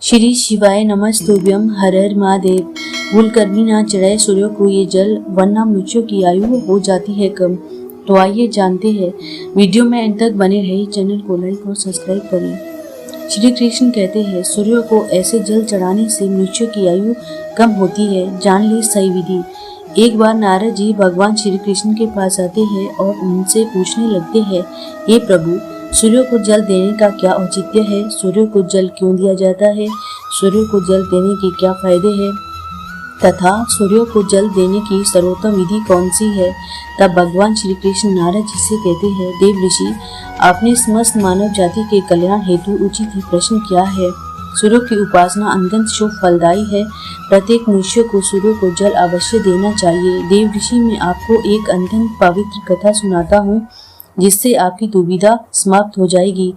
श्री शिवाय नमस्तुभ्यम। हर हर महादेव। भूल कर भी ना चढ़ाए सूर्य को ये जल, वरना मनुष्यों की आयु हो जाती है कम। तो आइए जानते हैं। वीडियो में अंत तक बने रहिए। चैनल को लाइक और सब्सक्राइब करें। श्री कृष्ण कहते हैं, सूर्य को ऐसे जल चढ़ाने से मनुष्य की आयु कम होती है। जान ले सही विधि। एक बार नारद जी भगवान श्री कृष्ण के पास आते हैं और उनसे पूछने लगते हैं, हे प्रभु, सूर्य को जल देने का क्या औचित्य है? सूर्य को जल क्यों दिया जाता है? सूर्य को जल देने के क्या फायदे हैं? तथा सूर्य को जल देने की सर्वोत्तम विधि कौन सी है? तब भगवान श्री कृष्ण नारद जी से कहते हैं, देव ऋषि, आपने समस्त मानव जाति के कल्याण हेतु उचित ही प्रश्न किया है। सूर्य की उपासना अत्यंत शुभ फलदायी है। प्रत्येक मनुष्य को सूर्य को जल अवश्य देना चाहिए। देव ऋषि, मैं आपको एक अत्यंत पवित्र कथा सुनाता हूँ, जिससे आपकी दुविधा समाप्त हो जाएगी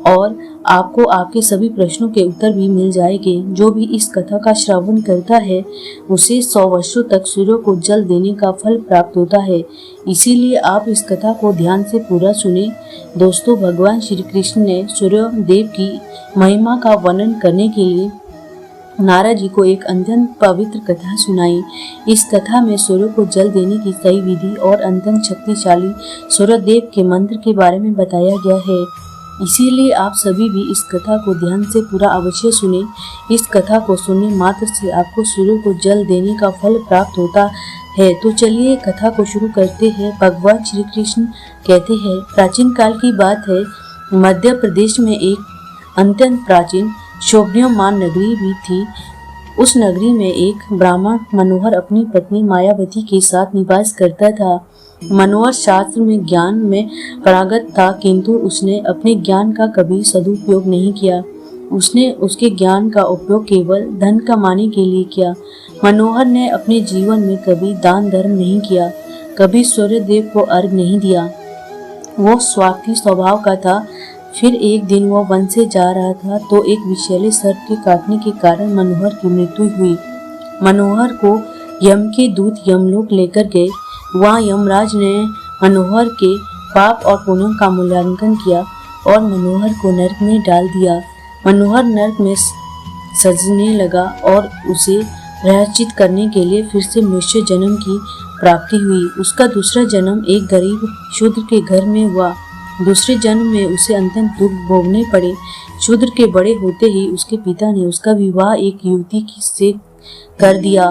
और आपको आपके सभी प्रश्नों के उत्तर भी मिल जाएंगे। जो भी इस कथा का श्रवण करता है उसे 100 वर्षों तक सूर्य को जल देने का फल प्राप्त होता है। इसीलिए आप इस कथा को ध्यान से पूरा सुने। दोस्तों, भगवान श्री कृष्ण ने सूर्य देव की महिमा का वर्णन करने के लिए नारद जी को एक अत्यंत पवित्र कथा सुनाई। इस कथा में सूर्य को जल देने की सही विधि और अत्यंत शक्तिशाली सूर्य देव के मंत्र के बारे में बताया गया है। इसीलिए आप सभी भी इस कथा को ध्यान से पूरा अवश्य सुने। इस कथा को सुनने मात्र से आपको सूर्य को जल देने का फल प्राप्त होता है। तो चलिए कथा को शुरू करते हैं। भगवान श्री कृष्ण कहते हैं, प्राचीन काल की बात है। मध्य प्रदेश में एक अत्यंत प्राचीन शोभनीयमान नगरी भी थी। उस नगरी में एक ब्राह्मण मनोहर अपनी पत्नी मायावती के साथ निवास करता था। मनोहर शास्त्र में ज्ञान में पारंगत था, किंतु उसने अपने ज्ञान का कभी सदुपयोग नहीं किया। उसने उसके ज्ञान का उपयोग केवल धन कमाने के लिए किया। मनोहर ने अपने जीवन में कभी दान धर्म नहीं किया, कभी सूर्य देव को अर्घ नहीं दिया। वो स्वार्थी स्वभाव का था। फिर एक दिन वह वन से जा रहा था तो एक विषैले सर्प के काटने के कारण मनोहर की मृत्यु हुई। मनोहर को यम के दूत यमलोक लेकर गए। वहाँ यमराज ने मनोहर के पाप और पुण्यों का मूल्यांकन किया और मनोहर को नरक में डाल दिया। मनोहर नरक में सजने लगा और उसे प्रायश्चित करने के लिए फिर से मनुष्य जन्म की प्राप्ति हुई। उसका दूसरा जन्म एक गरीब शूद्र के घर में हुआ। दूसरे जन्म में उसे अत्यंत दुख भोगने पड़े। शूद्र के बड़े होते ही उसके पिता ने उसका विवाह एक युवती से कर दिया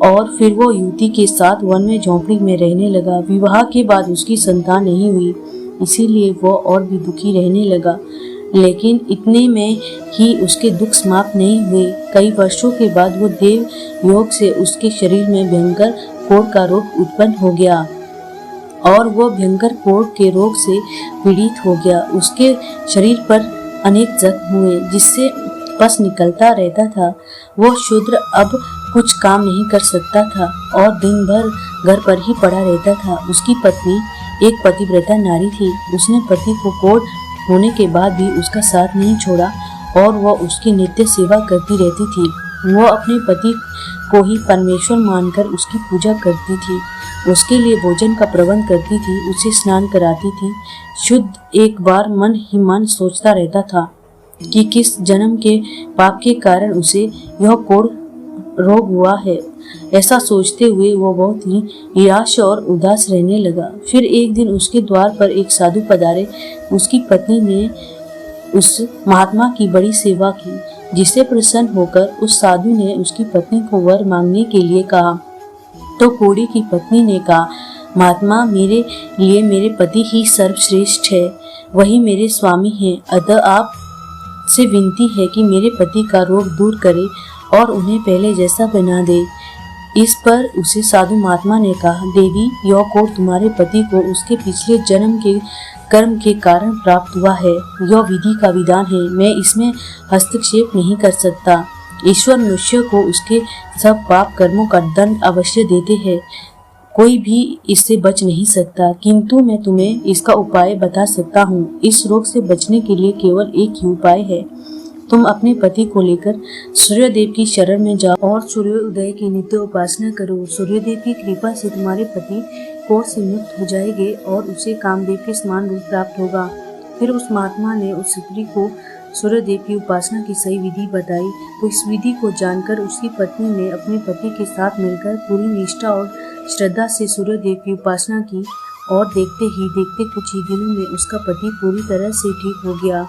और फिर वो युवती के साथ वन में झोंपड़ी में रहने लगा। विवाह के बाद उसकी संतान नहीं हुई, इसीलिए वो और भी दुखी रहने लगा। लेकिन इतने में ही उसके दुख समाप्त नहीं हुए। कई वर्षों के बाद वो देव योग से उसके शरीर में भयंकर कोढ़ का रोग उत्पन्न हो गया और वो भयंकर कोढ़ के रोग से पीड़ित हो गया। उसके शरीर पर अनेक जख्म हुए, जिससे पस निकलता रहता था। वो शूद्र अब कुछ काम नहीं कर सकता था और दिन भर घर पर ही पड़ा रहता था। उसकी पत्नी एक पतिव्रता नारी थी। उसने पति को कोढ़ होने के बाद भी उसका साथ नहीं छोड़ा और वह उसकी नित्य सेवा करती रहती थी। वो अपने पति को ही परमेश्वर मानकर उसकी पूजा करती थी, उसके लिए भोजन का प्रबंध करती थी, उसे स्नान कराती थी। शुद्ध एक बार मन ही मन सोचता रहता था कि किस जन्म के पाप के कारण उसे यह कोढ़ रोग हुआ है। ऐसा सोचते हुए वो बहुत ही निराश और उदास रहने लगा। फिर एक दिन उसके द्वार पर एक साधु पधारे। उसकी पत्नी ने उस महात्मा की बड़ी सेवा की, जिससे प्रसन्न होकर उस साधु ने उसकी पत्नी को वर मांगने के लिए कहा। तो कोढ़ी की पत्नी ने कहा, महात्मा, मेरे लिए मेरे पति ही सर्वश्रेष्ठ है, वही मेरे स्वामी हैं। अतः आप से विनती है कि मेरे पति का रोग दूर करे और उन्हें पहले जैसा बना दे। इस पर उसे साधु महात्मा ने कहा, देवी, यह कोढ़ तुम्हारे पति को उसके पिछले जन्म के कर्म के कारण प्राप्त हुआ है। यह विधि का विधान है, मैं इसमें हस्तक्षेप नहीं कर सकता। ईश्वर मनुष्य को उसके सब पाप कर्मों का दंड अवश्य देते हैं, कोई भी इससे बच नहीं सकता। किंतु मैं तुम्हें इसका उपाय बता सकता हूँ। इस रोग से बचने के लिए केवल एक ही उपाय है। तुम अपने पति को लेकर सूर्य देव की शरण में जाओ और सूर्य उदय की नित्य उपासना करो। सूर्य देव की कृपा से तुम्हारे पति कोढ़ से मुक्त हो जाएंगे और उसे कामदेव के समान रूप प्राप्त होगा। फिर उस महात्मा ने उस स्त्री को सूर्यदेव की उपासना की सही विधि बताई। तो इस विधि को जानकर उसकी पत्नी ने अपने पति के साथ मिलकर पूरी निष्ठा और श्रद्धा से सूर्यदेव की उपासना की और देखते कुछ ही दिनों में उसका पति पूरी तरह से ठीक हो गया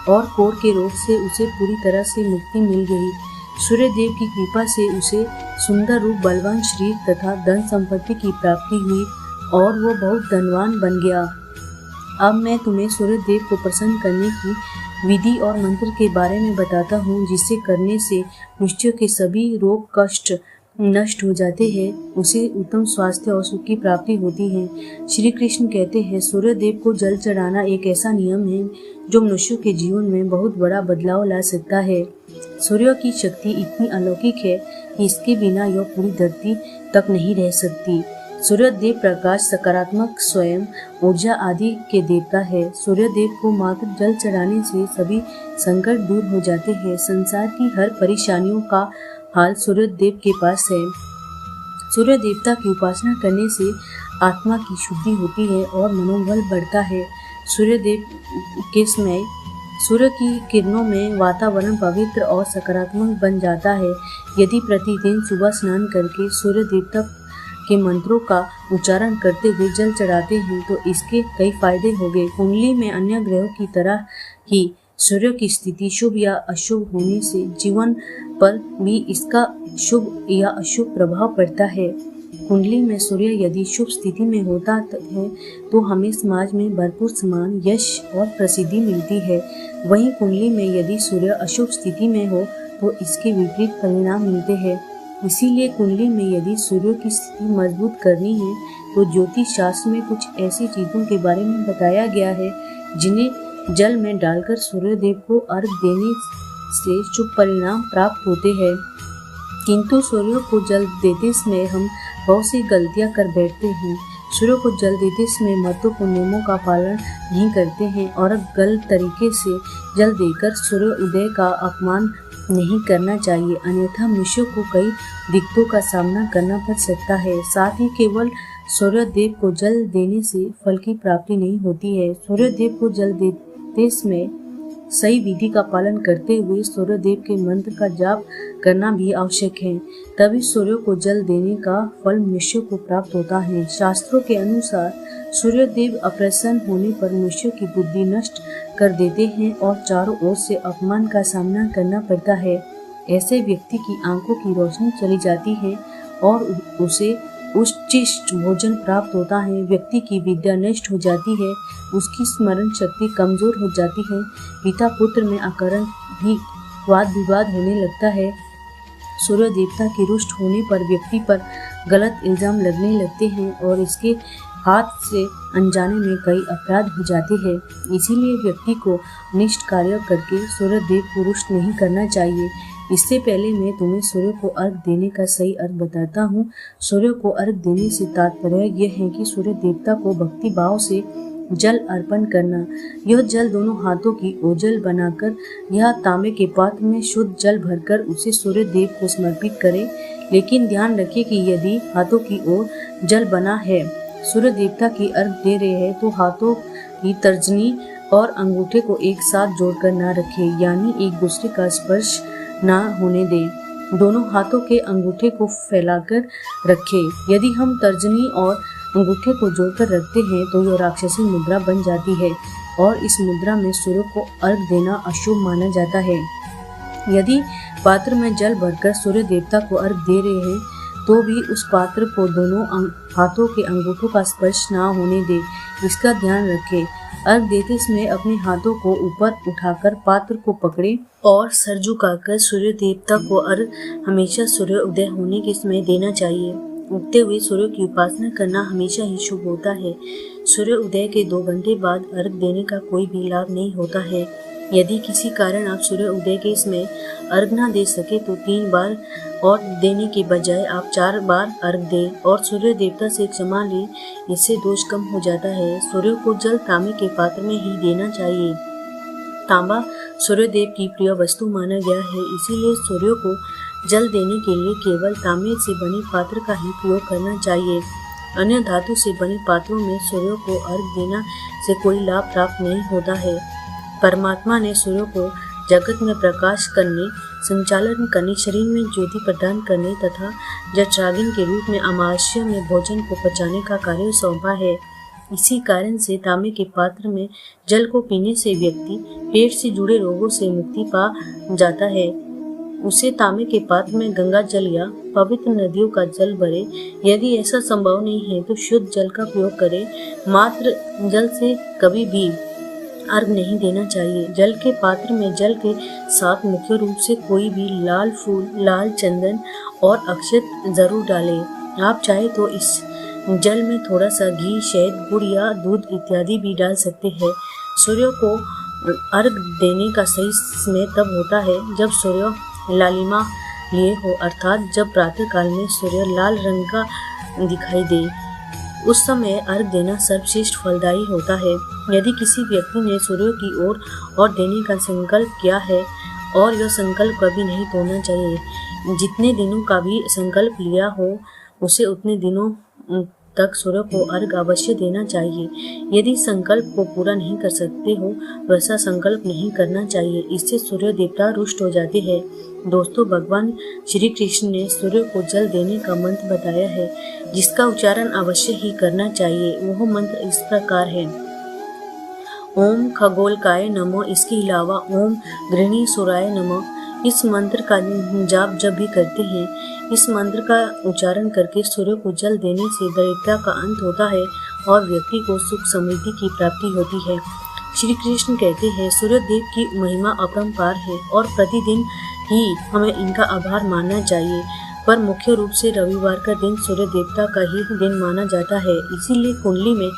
और कोढ़ के रोग से उसे पूरी तरह से मुक्ति मिल गई। सूर्यदेव की कृपा से उसे सुंदर रूप, बलवान शरीर तथा धन संपत्ति की प्राप्ति हुई और वो बहुत धनवान बन गया। अब मैं तुम्हें सूर्यदेव को प्रसन्न करने की विधि और मंत्र के बारे में बताता हूँ, जिसे करने से मनुष्यों के सभी रोग कष्ट नष्ट हो जाते हैं, उसे उत्तम स्वास्थ्य और सुख की प्राप्ति होती है। श्री कृष्ण कहते हैं, सूर्यदेव को जल चढ़ाना एक ऐसा नियम है जो मनुष्यों के जीवन में बहुत बड़ा बदलाव ला सकता है। सूर्य की शक्ति इतनी अलौकिक है कि इसके बिना यह पूरी धरती तक नहीं रह सकती। सूर्यदेव प्रकाश, सकारात्मक, स्वयं ऊर्जा आदि के देवता है। सूर्यदेव को मात्र जल चढ़ाने से सभी संकट दूर हो जाते हैं। संसार की हर परेशानियों का हाल सूर्यदेव के पास है। सूर्य देवता की उपासना करने से आत्मा की शुद्धि होती है और मनोबल बढ़ता है। सूर्यदेव के समय सूर्य की किरणों में वातावरण पवित्र और सकारात्मक बन जाता है। यदि प्रतिदिन सुबह स्नान करके सूर्य देवता के मंत्रों का उच्चारण करते हुए जल चढ़ाते हैं तो इसके कई फायदे होंगे। कुंडली में अन्य ग्रहों की तरह ही सूर्य की स्थिति शुभ या अशुभ होने से जीवन पर भी इसका शुभ या अशुभ प्रभाव पड़ता है। कुंडली में सूर्य यदि शुभ स्थिति में होता है तो हमें समाज में भरपूर सम्मान, यश और प्रसिद्धि मिलती है। वहीं कुंडली में यदि सूर्य अशुभ स्थिति में हो तो इसके विपरीत परिणाम मिलते हैं। इसीलिए कुंडली में यदि सूर्य की स्थिति मजबूत करनी है तो ज्योतिष शास्त्र में कुछ ऐसी चीजों के बारे में बताया गया है जिन्हें जल में डालकर सूर्यदेव को अर्घ देने से शुभ परिणाम प्राप्त होते हैं। किंतु सूर्य को जल देते समय हम बहुत सी गलतियां कर बैठते हैं। सूर्य को जल देते समय महत्वपूर्ण नियमों का पालन नहीं करते हैं और गलत तरीके से जल देकर सूर्य उदय का अपमान नहीं करना चाहिए, अन्यथा मनुष्य को कई दिक्कतों का सामना करना पड़ सकता है। साथ ही केवल सूर्यदेव को जल देने से फल की प्राप्ति नहीं होती है। सूर्यदेव को जल देते समय सही विधि का पालन करते हुए सूर्यदेव के मंत्र का जाप करना भी आवश्यक है, तभी सूर्य को जल देने का फल मनुष्य को प्राप्त होता है। शास्त्रों के अनुसार सूर्यदेव अप्रसन्न होने पर मनुष्य की बुद्धि नष्ट कर देते हैं और चारों ओर से अपमान का सामना करना पड़ता है। ऐसे व्यक्ति की आंखों की रोशनी चली जाती है और उसे उच्चिष्ट भोजन प्राप्त होता है। व्यक्ति की विद्या नष्ट हो जाती है, उसकी स्मरण शक्ति कमजोर हो जाती है, पिता पुत्र में अकारण भी वाद विवाद होने लगता है। सूर्य देवता के रुष्ट होने पर व्यक्ति पर गलत इल्जाम लगने लगते हैं और इसके हाथ से अनजाने में कई अपराध हो जाते हैं। इसीलिए व्यक्ति को निष्ठ कार्य करके सूर्य देव को रुष्ट नहीं करना चाहिए। इससे पहले मैं तुम्हें सूर्य को अर्घ देने का सही अर्थ बताता हूँ। सूर्य को अर्घ देने से तात्पर्य यह है कि सूर्य देवता को भक्ति भाव से जल अर्पण करना। यह जल दोनों हाथों की ओझल बनाकर या तांबे के पात्र में शुद्ध जल भरकर उसे सूर्य देव को समर्पित करें। लेकिन ध्यान रखिए कि यदि हाथों की ओर जल बना है, सूर्य देवता की अर्घ दे रहे हैं, तो हाथों की तर्जनी और अंगूठे को एक साथ जोड़कर ना रखें, यानी एक दूसरे का स्पर्श ना होने दें। दोनों हाथों के अंगूठे को फैलाकर रखें। यदि हम तर्जनी और अंगूठे को जोड़कर रखते हैं तो यह राक्षसी मुद्रा बन जाती है और इस मुद्रा में सूर्य को अर्घ देना अशुभ माना जाता है। यदि पात्र में जल भरकर सूर्य देवता को अर्घ दे रहे हैं तो भी उस पात्र को दोनों हाथों के अंगूठों का स्पर्श ना होने दे, इसका ध्यान रखें। अर्घ देते समय अपने हाथों को ऊपर उठाकर पात्र को पकड़े और सर झुकाकर सूर्य देवता को अर्घ हमेशा सूर्य उदय होने के समय देना चाहिए। उगते हुए सूर्य की उपासना करना हमेशा ही शुभ होता है। सूर्य उदय के 2 घंटे बाद अर्घ देने का कोई भी लाभ नहीं होता है। यदि किसी कारण आप सूर्य उदय के समय अर्घ न दे सके तो 3 बार और देने के बजाय आप 4 बार अर्घ दें और सूर्य देवता से क्षमा लें, इससे दोष कम हो जाता है। सूर्य को जल तांबे के पात्र में ही देना चाहिए। तांबा सूर्य देव की प्रिय वस्तु माना गया है, इसीलिए सूर्य को जल देने के लिए केवल तांबे से बने पात्र का ही प्रयोग करना चाहिए। अन्य धातु से बने पात्रों में सूर्य को अर्घ देना से कोई लाभ प्राप्त नहीं होता है। परमात्मा ने सूर्य को जगत में प्रकाश करने, संचालन करने, शरीर में ज्योति प्रदान करने तथा जठराग्नि के रूप में अमावस्या में भोजन को पचाने का कार्य सौंपा है। इसी कारण से तांबे के पात्र में जल को पीने से व्यक्ति पेट से जुड़े रोगों से मुक्ति पा जाता है। उसे तांबे के पात्र में गंगा जल या पवित्र नदियों का जल भरे। यदि ऐसा संभव नहीं है तो शुद्ध जल का प्रयोग करें। मात्र जल से कभी भी अर्घ नहीं देना चाहिए। जल के पात्र में जल के साथ मुख्य रूप से कोई भी लाल फूल, लाल चंदन और अक्षत जरूर डालें। आप चाहे तो इस जल में थोड़ा सा घी, शहद, गुड़ या दूध इत्यादि भी डाल सकते हैं। सूर्य को अर्घ देने का सही समय तब होता है जब सूर्य लालिमा लिए हो, अर्थात जब प्रातः काल में सूर्य लाल रंग का दिखाई दे। उस समय अर्घ देना सर्वश्रेष्ठ फलदायी होता है। यदि किसी व्यक्ति ने सूर्य की ओर और देने का संकल्प किया है और यह संकल्प कभी नहीं तोड़ना चाहिए। जितने दिनों का भी संकल्प लिया हो उसे उतने दिनों तक सूर्य को अर्घ अवश्य देना चाहिए। यदि संकल्प को पूरा नहीं कर सकते हो वैसा संकल्प नहीं करना चाहिए, इससे सूर्य देवता रुष्ट हो जाते हैं। दोस्तों, भगवान श्री कृष्ण ने सूर्य को जल देने का मंत्र बताया है जिसका उच्चारण अवश्य ही करना चाहिए। वह मंत्र इस प्रकार है: ओम खगोलकाय नमः। इसके अलावा ओम गृहीसुराय नमः। इस मंत्र का जाप जब भी करते हैं, इस मंत्र का उच्चारण करके सूर्य को जल देने से दरिद्रता का अंत होता है और व्यक्ति को सुख समृद्धि की प्राप्ति होती है। श्री कृष्ण कहते हैं, सूर्य देव की महिमा अपरंपार है और प्रतिदिन ही हमें इनका आभार मानना चाहिए, पर मुख्य रूप से रविवार का दिन सूर्य देवता का ही दिन माना जाता है। इसीलिए कुंडली में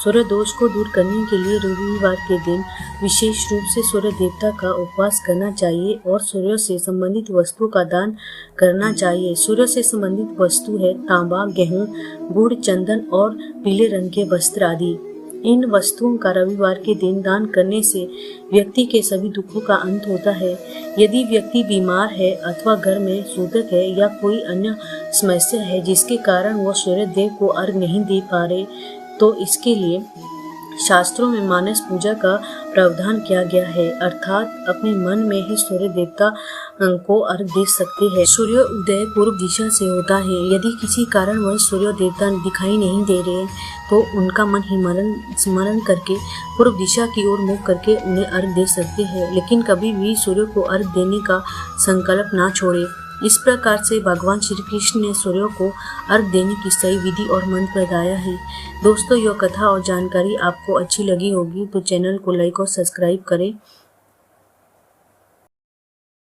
सूर्य दोष को दूर करने के लिए रविवार के दिन विशेष रूप से सूर्य देवता का उपवास करना चाहिए और सूर्य से संबंधित वस्तु का दान करना चाहिए। सूर्य से संबंधित वस्तु है तांबा, गेहूं, गुड़, चंदन और पीले रंग के वस्त्र आदि। इन वस्तुओं का रविवार के दिन दान करने से व्यक्ति के सभी दुखों का अंत होता है। यदि व्यक्ति बीमार है अथवा घर में सूतक है या कोई अन्य समस्या है जिसके कारण वह सूर्य देव को अर्घ नहीं दे पा रहे, तो इसके लिए शास्त्रों में मानस पूजा का प्रावधान किया गया है, अर्थात अपने मन में ही सूर्य देवता को अर्घ दे सकते हैं। सूर्य उदय पूर्व दिशा से होता है। यदि किसी कारण वह सूर्य देवता दिखाई नहीं दे रहे तो उनका मन ही स्मरण करके पूर्व दिशा की ओर मुख करके उन्हें अर्घ दे सकते हैं, लेकिन कभी भी सूर्य को अर्घ देने का संकल्प ना छोड़े। इस प्रकार से भगवान श्री कृष्ण ने सूर्य को अर्घ देने की सही विधि और मंत्र बताया है। दोस्तों, यह कथा और जानकारी आपको अच्छी लगी होगी तो चैनल को लाइक और सब्सक्राइब करें।